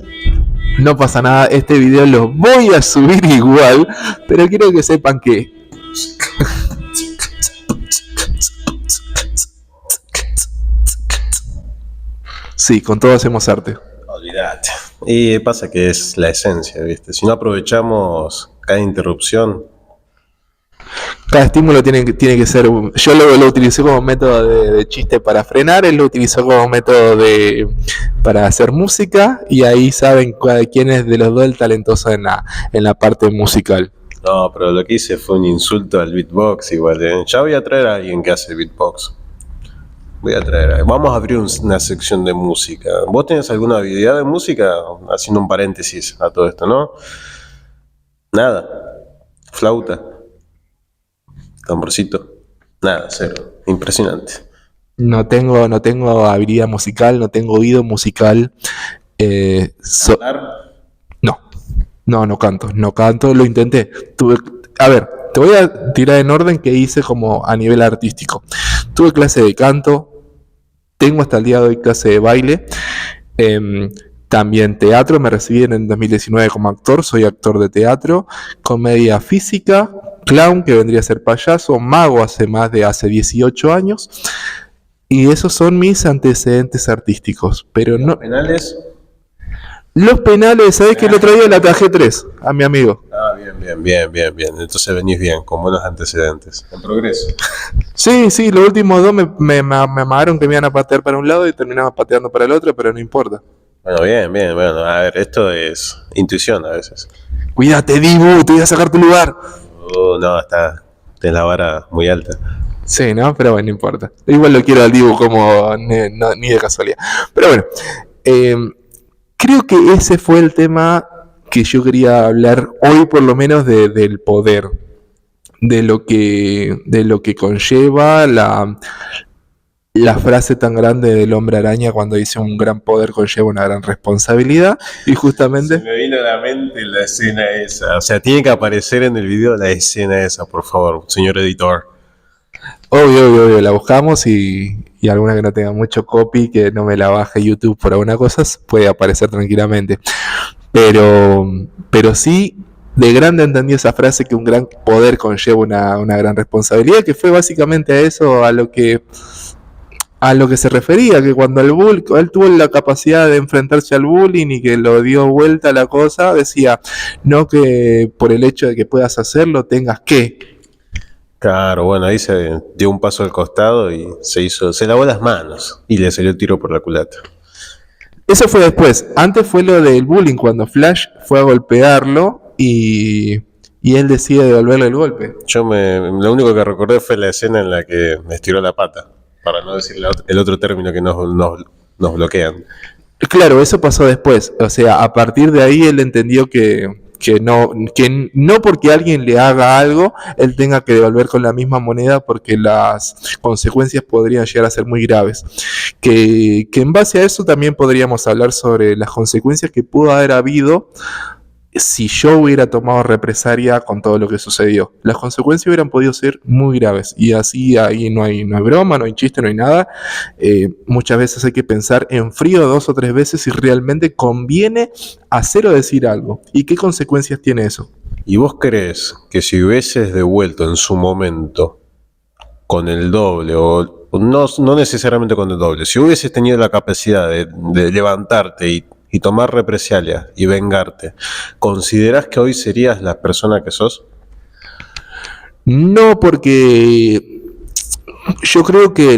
No pasa nada, este video lo voy a subir igual, pero quiero que sepan que... Sí, con todo hacemos arte. Olvídate. Y pasa que es la esencia, ¿viste? Si no aprovechamos cada interrupción... Cada estímulo tiene que ser... Yo lo utilicé como método de chiste para frenar, él lo utilizó como método para hacer música, y ahí saben quién es de los dos el talentoso en la parte musical. No, pero lo que hice fue un insulto al beatbox igual. Ya voy a traer a alguien que hace beatbox. Vamos a abrir una sección de música. ¿Vos tenés alguna habilidad de música? Haciendo un paréntesis a todo esto, ¿no? Nada. Flauta. Tamborcito. Nada, cero. Impresionante. No tengo habilidad musical, no tengo oído musical. No canto, lo intenté. A ver, te voy a tirar en orden que hice como a nivel artístico. Tuve clase de canto, tengo hasta el día de hoy clase de baile, también teatro, me recibí en el 2019 como actor, soy actor de teatro, comedia física, clown, que vendría a ser payaso, mago hace 18 años, y esos son mis antecedentes artísticos, pero no... ¿Penales? Los penales, ¿sabés que el otro día le atajé 3 a mi amigo? Ah, bien. Entonces venís bien, con buenos antecedentes. En progreso. Sí, los últimos 2 me amagaron que me iban a patear para un lado y terminaba pateando para el otro, pero no importa. Bueno, bien. Bueno, a ver, esto es intuición a veces. Cuídate, Dibu, te voy a sacar tu lugar. No, tenés la vara muy alta. Sí, ¿no? Pero bueno, no importa. Igual lo quiero al Dibu como ni de casualidad. Pero bueno, creo que ese fue el tema que yo quería hablar hoy, por lo menos del poder, de lo que conlleva la frase tan grande del hombre araña cuando dice un gran poder conlleva una gran responsabilidad, y justamente... Se me vino a la mente la escena esa, o sea, tiene que aparecer en el video la escena esa, por favor, señor editor. Obvio, la buscamos y alguna que no tenga mucho copy, que no me la baje YouTube por alguna cosa, puede aparecer tranquilamente. Pero sí, de grande entendí esa frase, que un gran poder conlleva una gran responsabilidad, que fue básicamente a eso a lo que se refería, que cuando él tuvo la capacidad de enfrentarse al bullying y que lo dio vuelta a la cosa, decía, no que por el hecho de que puedas hacerlo tengas que... Claro, bueno, ahí se dio un paso al costado y se lavó las manos y le salió el tiro por la culata. Eso fue después. Antes fue lo del bullying, cuando Flash fue a golpearlo y él decide devolverle el golpe. Lo único que recordé fue la escena en la que me estiró la pata, para no decir el otro término que nos bloquean. Claro, eso pasó después. O sea, a partir de ahí él entendió que no porque alguien le haga algo, él tenga que devolver con la misma moneda, porque las consecuencias podrían llegar a ser muy graves. Que en base a eso también podríamos hablar sobre las consecuencias que pudo haber habido si yo hubiera tomado represalia con todo lo que sucedió. Las consecuencias hubieran podido ser muy graves, y así ahí no hay broma, no hay chiste, no hay nada. Muchas veces hay que pensar en frío 2 o 3 veces si realmente conviene hacer o decir algo, y qué consecuencias tiene eso. ¿Y vos crees que si hubieses devuelto en su momento con el doble, o no necesariamente con el doble, si hubieses tenido la capacidad de levantarte y tomar represalias y vengarte, ¿considerás que hoy serías la persona que sos? No, porque Yo creo que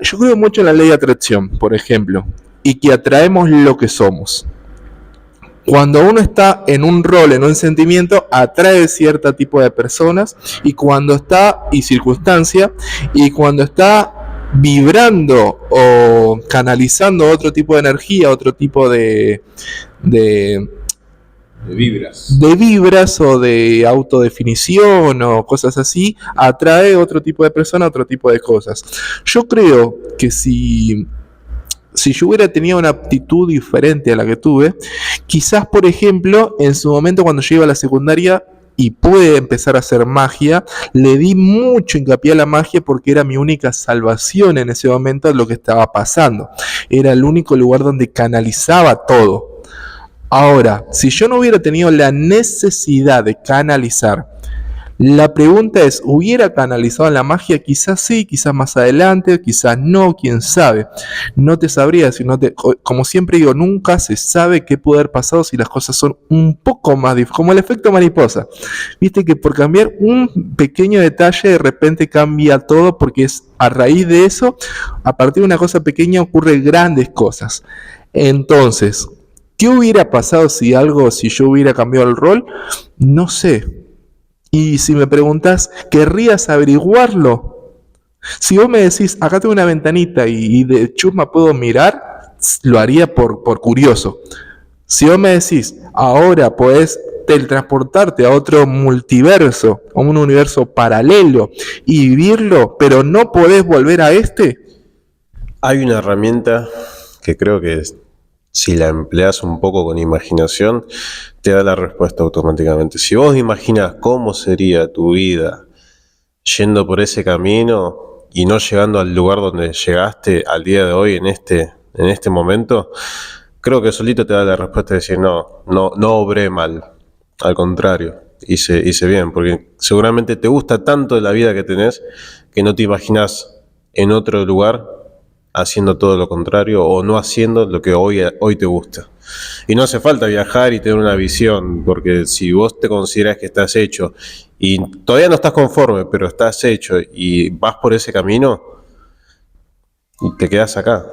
yo creo mucho en la ley de atracción, por ejemplo, y que atraemos lo que somos. Cuando uno está en un rol, en un sentimiento, atrae cierto tipo de personas y circunstancia, y cuando está vibrando o canalizando otro tipo de energía, otro tipo de, de vibras o de autodefinición o cosas así, atrae otro tipo de persona, otro tipo de cosas. Yo creo que si yo hubiera tenido una aptitud diferente a la que tuve, quizás, por ejemplo, en su momento cuando yo iba a la secundaria y pude empezar a hacer magia, le di mucho hincapié a la magia porque era mi única salvación en ese momento de lo que estaba pasando. Era el único lugar donde canalizaba todo. Ahora, si yo no hubiera tenido la necesidad de canalizar, la pregunta es, ¿hubiera canalizado la magia? Quizás sí, quizás más adelante, quizás no, quién sabe. No te sabría decir, como siempre digo, nunca se sabe qué puede haber pasado si las cosas son un poco más difíciles, como el efecto mariposa. Viste que por cambiar un pequeño detalle de repente cambia todo porque es a raíz de eso, a partir de una cosa pequeña ocurren grandes cosas. Entonces, ¿qué hubiera pasado si yo hubiera cambiado el rol? No sé. Y si me preguntas, ¿querrías averiguarlo? Si vos me decís, acá tengo una ventanita y de chusma puedo mirar, lo haría por curioso. Si vos me decís, ahora podés teletransportarte a otro multiverso, a un universo paralelo y vivirlo, pero no podés volver a este. Hay una herramienta que creo que si la empleas un poco con imaginación, te da la respuesta automáticamente. Si vos imaginas cómo sería tu vida yendo por ese camino y no llegando al lugar donde llegaste al día de hoy, en este momento, creo que solito te da la respuesta de decir, no obré mal. Al contrario, hice bien, porque seguramente te gusta tanto la vida que tenés que no te imaginas en otro lugar haciendo todo lo contrario o no haciendo lo que hoy te gusta. Y no hace falta viajar y tener una visión, porque si vos te consideras que estás hecho y todavía no estás conforme, pero estás hecho y vas por ese camino, te quedás acá.